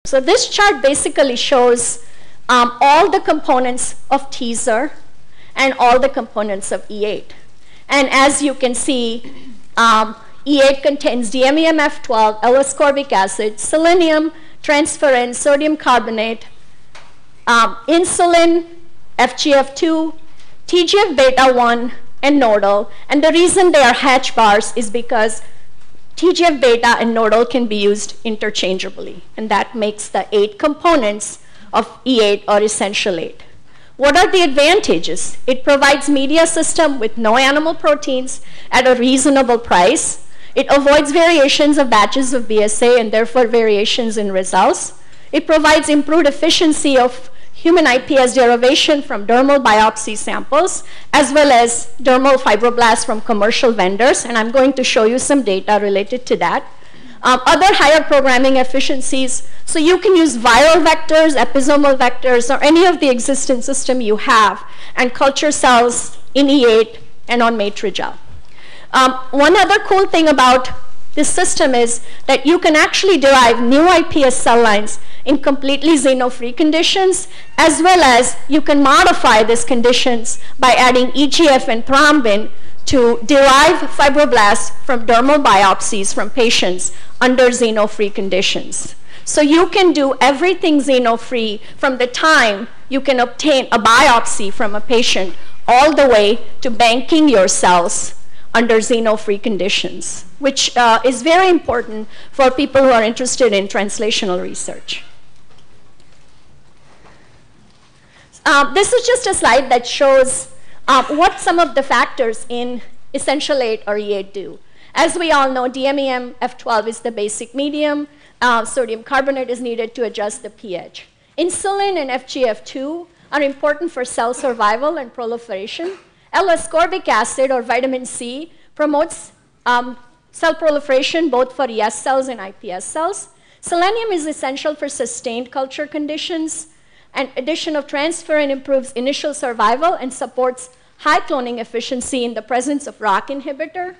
So this chart basically shows all the components of teaser and all the components of E8. And as you can see, E8 contains DMEM-F12, L-ascorbic acid, selenium, transferrin, sodium carbonate, insulin, FGF2, TGF-beta1, and nodal. And the reason they are hatch bars is because TGF-beta and nodal can be used interchangeably, and that makes the 8 components of E8 or essential 8. What are the advantages? It provides media system with no animal proteins at a reasonable price. It avoids variations of batches of BSA and therefore variations in results. It provides improved efficiency of human iPS derivation from dermal biopsy samples, as well as dermal fibroblasts from commercial vendors, and I'm going to show you some data related to that. Other higher programming efficiencies, so you can use viral vectors, episomal vectors, or any of the existing system you have, and culture cells in E8 and on Matrigel. One other cool thing about this system is that you can actually derive new iPS cell lines in completely xeno-free conditions, as well as you can modify these conditions by adding EGF and thrombin to derive fibroblasts from dermal biopsies from patients under xeno-free conditions. So you can do everything xeno-free from the time you can obtain a biopsy from a patient all the way to banking your cells under xeno-free conditions, which is very important for people who are interested in translational research. This is just a slide that shows what some of the factors in essential 8 or E8 do. As we all know, DMEM-F12 is the basic medium. Sodium carbonate is needed to adjust the pH. Insulin and FGF2 are important for cell survival and proliferation. L-ascorbic acid or vitamin C promotes cell proliferation both for ES cells and iPS cells. Selenium is essential for sustained culture conditions. And addition of transferrin improves initial survival and supports high cloning efficiency in the presence of ROCK inhibitor.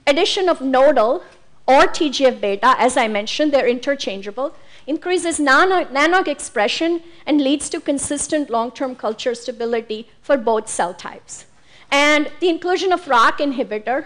Addition of nodal or TGF-beta, as I mentioned, they're interchangeable, increases NANOG expression and leads to consistent long-term culture stability for both cell types. And the inclusion of ROCK inhibitor,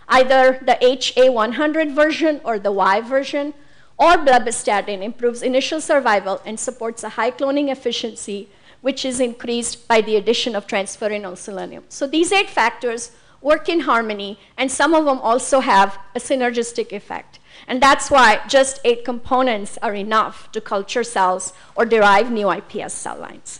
either the HA100 version or the Y version, or blebistatin, improves initial survival and supports a high cloning efficiency, which is increased by the addition of transferrin or selenium. So these 8 factors work in harmony, and some of them also have a synergistic effect. And that's why just 8 components are enough to culture cells or derive new iPS cell lines.